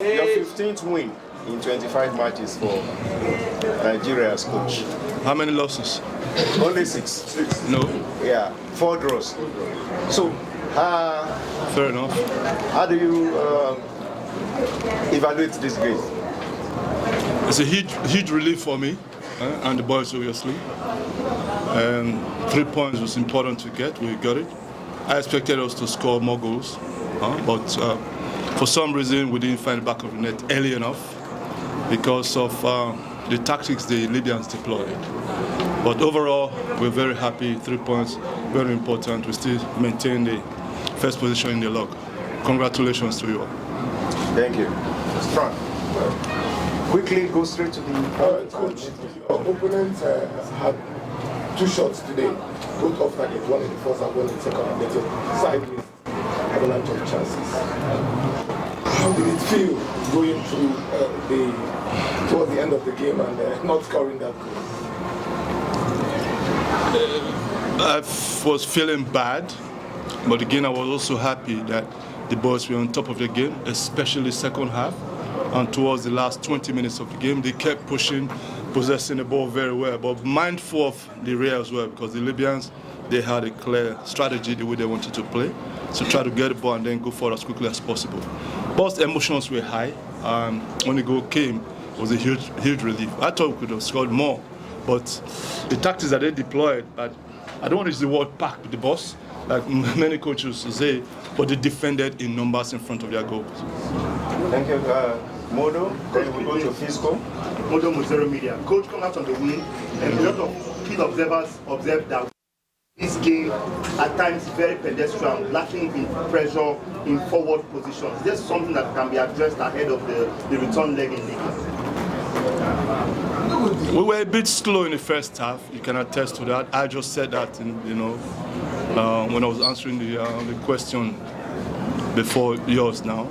Your 15th win in 25 matches for Nigeria as coach. How many losses? Only 6. No. Yeah, 4 draws. So, fair enough. How do you evaluate this game? It's a huge relief for me and the boys, obviously. 3 points was important to get. We got it. I expected us to score more goals, but for some reason we didn't find the back of the net early enough because of the tactics the Libyans deployed. But overall, we're very happy. 3 points, very important. We still maintain the first position in the log. Congratulations to you all. Thank you. Strong. Quickly go straight to the coach. Your opponent had 2 shots today, both off target, one in the first and one in the second, and they took sideways avalanche of chances. How did it feel going through towards the end of the game and not scoring that goal? I was feeling bad, but again I was also happy that the boys were on top of the game, especially second half. And towards the last 20 minutes of the game, they kept pushing, possessing the ball very well, but mindful of the rear as well, because the Libyans, they had a clear strategy the way they wanted to play, so try to get the ball and then go forward as quickly as possible. Both emotions were high. When the goal came, it was a huge relief. I thought we could have scored more, but the tactics that they deployed, I don't want to use the word pack with the boss, like many coaches say, but they defended in numbers in front of their goals. Thank you. Modo, then we go to Fisco. Modo Muzero Media. Coach, come out on the win, and a lot of key observers observed that this game at times very pedestrian, lacking in pressure in forward positions. Is there something that can be addressed ahead of the return leg in Libya? We were a bit slow in the first half. You can attest to that. I just said that, when I was answering the question before yours now.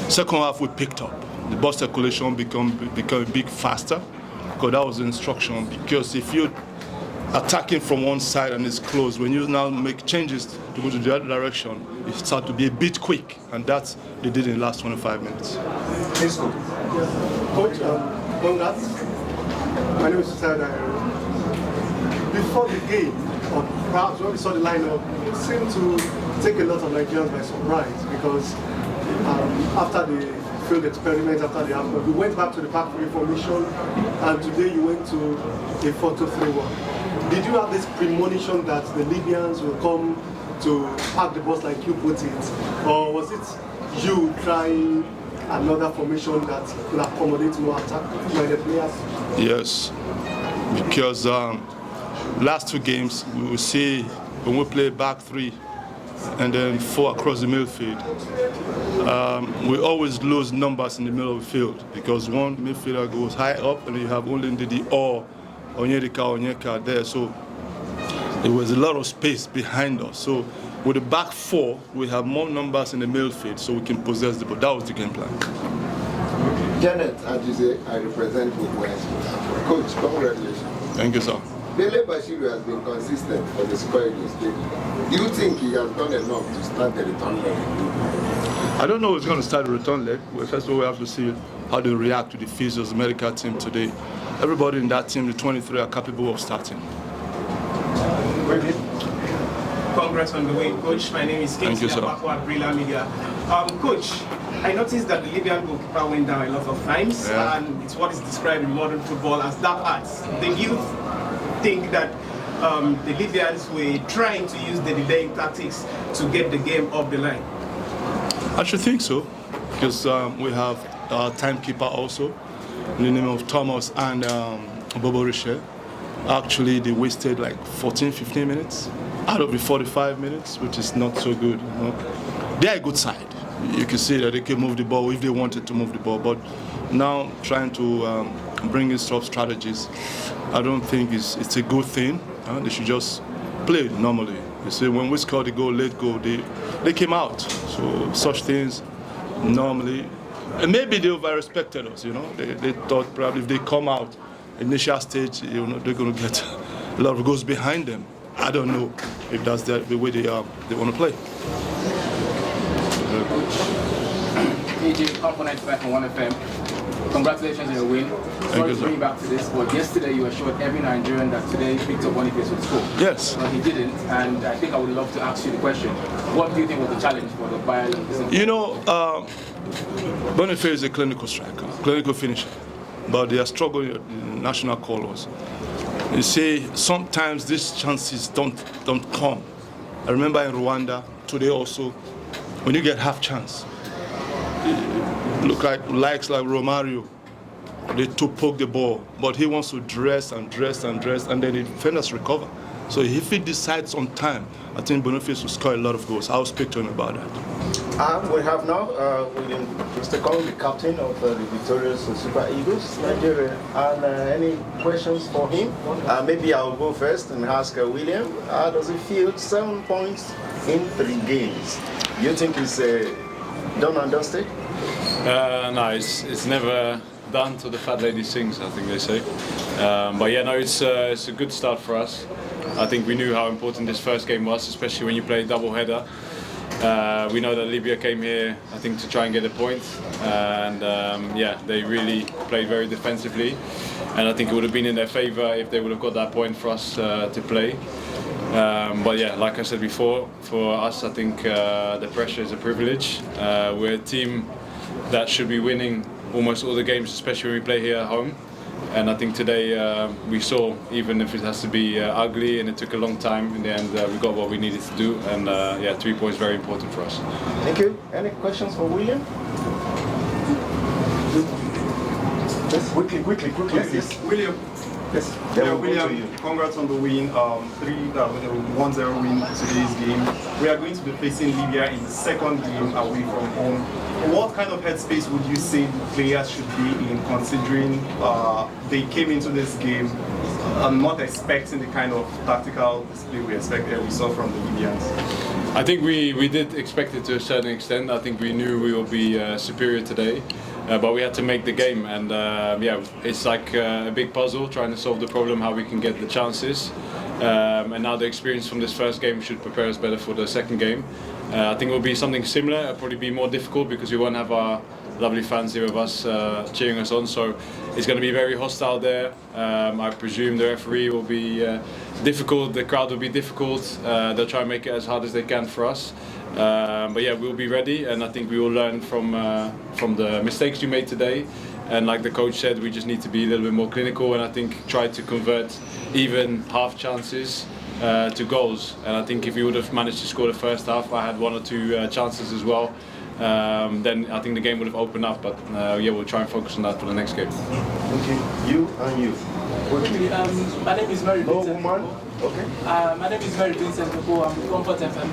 Second half we picked up. The ball circulation become a bit faster, because that was the instruction. Because if you're attacking from one side and it's closed, when you now make changes to go to the other direction, it starts to be a bit quick, and that's they did in the last 25 minutes. Fisco. Coach, congrats. My name is Sada. Before the game, or perhaps when we saw the lineup, it seemed to take a lot of Nigerians by surprise, because after the field experiment, after the AFCON, we went back to the back three formation, and today you went to a 4-2-3-1. Did you have this premonition that the Libyans will come to pack the bus like you put it, or was it you trying another formation that could accommodate more attack by the players? Yes, because last 2 games we will see when we play back 3 and then 4 across the midfield, we always lose numbers in the middle of the field, because one midfielder goes high up and you have only the or Onyeka there, so there was a lot of space behind us. So with the back 4, we have more numbers in the midfield so we can possess the ball. That was the game plan. Janet, as you say, I represent West. Coach, congratulations. Thank you, sir. Dele Bashiru has been consistent for the squad in the stadium. Do you think he has done enough to start the return leg? I don't know who's going to start the return leg. Well, first of all, we have to see how they react to the physios medical team today. Everybody in that team, the 23, are capable of starting. Congrats on the win, Coach. My name is Kingsley Apakwa, Brilliant Media. Coach, I noticed that the Libyan goalkeeper went down a lot of times, and it's what is described in modern football as dark arts. Did you think that the Libyans were trying to use the delaying tactics to get the game off the line? I should think so, because we have our timekeeper also, in the name of Thomas and Bobo Richer. Actually, they wasted like 14-15 minutes out of the 45 minutes, which is not so good. They're a good side. You can see that they can move the ball if they wanted to move the ball, but now trying to bring in soft strategies, I don't think it's a good thing. They should just play normally. You see, when we scored the goal, late goal, they came out. So such things normally, and maybe they over-respected us. They thought probably if they come out initial stage, they're going to get a lot of goals behind them. I don't know if that's the way they want to play. The AJ, Component back on 1FM. Congratulations on your win. Sorry to bring you back to this, but yesterday you assured every Nigerian that today Victor Boniface would score. Yes. But he didn't, and I think I would love to ask you the question. What do you think was the challenge for the Bayern? You know, Boniface is a clinical striker, clinical finisher, but they are struggling with national colours. You see, sometimes these chances don't come. I remember in Rwanda, today also, when you get half chance, look like likes like Romario, they poke the ball, but he wants to dress, and then the defenders recover. So if he decides on time, I think Boniface will score a lot of goals. I'll speak to him about that. We have now Mr. Kong, the captain of the victorious Super Eagles, Nigeria. And any questions for him? Maybe I'll go first and ask William. How does he feel? 7 points in 3 games. You think it's done and dusted? No, it's never done till the fat lady sings, I think they say. But yeah, no, it's a good start for us. I think we knew how important this first game was, especially when you play a double header. We know that Libya came here, I think, to try and get a point, and yeah, they really played very defensively, and I think it would have been in their favour if they would have got that point for us to play. But yeah, like I said before, for us, I think the pressure is a privilege. We're a team that should be winning almost all the games, especially when we play here at home. And I think today we saw, even if it has to be ugly and it took a long time, in the end we got what we needed to do, and yeah, 3 points very important for us. Thank you. Any questions for William? Just quickly. Yes. William. Yes. Yeah, William, congrats on the win. 1-0 win today's game. We are going to be facing Libya in the second game away from home. What kind of headspace would you say the players should be in, considering they came into this game and not expecting the kind of tactical display we saw from the Libyans? I think we did expect it to a certain extent. I think we knew we would be superior today. But we had to make the game, and yeah, it's like a big puzzle trying to solve the problem how we can get the chances. And now the experience from this first game should prepare us better for the second game. I think it will be something similar. It'll probably be more difficult because we won't have our lovely fans here with us cheering us on. So it's going to be very hostile there. I presume the referee will be difficult. The crowd will be difficult. They'll try and make it as hard as they can for us. But yeah, we'll be ready, and I think we will learn from the mistakes we made today. And like the coach said, we just need to be a little bit more clinical, and I think try to convert even half chances to goals. And I think if we would have managed to score the first half, I had 1 or 2 chances as well, then I think the game would have opened up. But yeah, we'll try and focus on that for the next game. Okay, you and you. My name is Mary Vincent. Okay. My name is Mary Vincent. I'm with Comfort FM.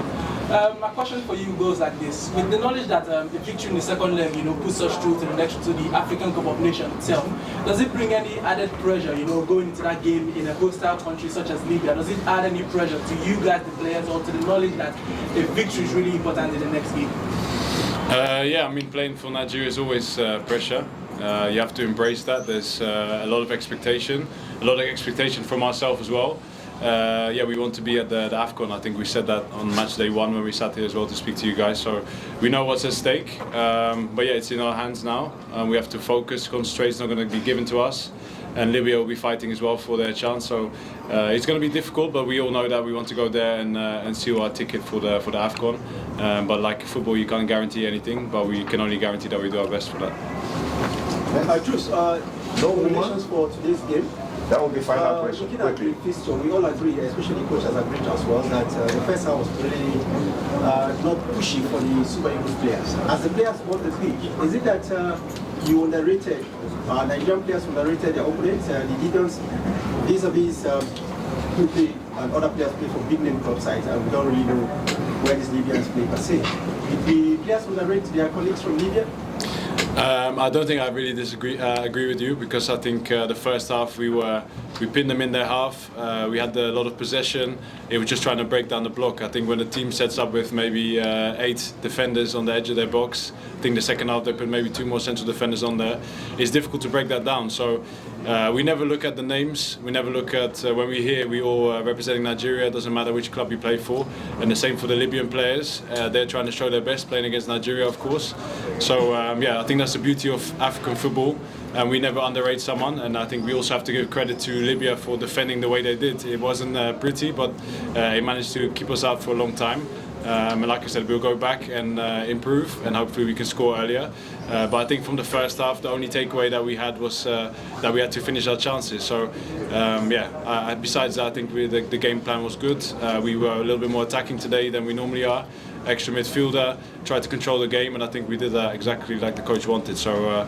My question for you goes like this: with the knowledge that the victory in the second leg, puts us through to the African Cup of Nations itself, does it bring any added pressure, going into that game in a hostile country such as Libya? Does it add any pressure to you guys, the players, or to the knowledge that a victory is really important in the next game? Yeah, I mean, playing for Nigeria is always pressure. You have to embrace that. There's a lot of expectation from ourselves as well. Yeah, we want to be at the AFCON. I think we said that on match day 1 when we sat here as well to speak to you guys. So we know what's at stake. But yeah, it's in our hands now. We have to focus, concentrate. It's not going to be given to us. And Libya will be fighting as well for their chance. So it's going to be difficult, but we all know that we want to go there and seal our ticket for the AFCON. But like football, you can't guarantee anything, but we can only guarantee that we do our best for that. Truce, congratulations for today's game. That will be final question. Looking at the fixture, we all agree, especially the coach has agreed as well, that the first half was really not pushy for the Super Eagles players. As the players on the pitch, is it that you underrated, Nigerian players underrated their opponents, the Libyans, vis-a-vis who play and other players play for big name club sides, and we don't really know where these Libyans play per se? Did the players underrate their colleagues from Libya? I don't think I really agree with you, because I think the first half we pinned them in their half. We had a lot of possession. It was just trying to break down the block. I think when the team sets up with maybe 8 defenders on the edge of their box, I think the second half they put maybe 2 more central defenders on there. It's difficult to break that down. So we never look at the names. We never look at when we're here. We all representing Nigeria. It doesn't matter which club you play for. And the same for the Libyan players. They're trying to show their best, playing against Nigeria, of course. So yeah, I think that's the beauty of African football, and we never underrate someone. And I think we also have to give credit to Libya for defending the way they did. It wasn't pretty, but it managed to keep us out for a long time. And like I said, we'll go back and improve, and hopefully we can score earlier. But I think from the first half, the only takeaway that we had was that we had to finish our chances. So yeah, besides that, I think the game plan was good. We were a little bit more attacking today than we normally are. Extra midfielder, tried to control the game, and I think we did that exactly like the coach wanted. So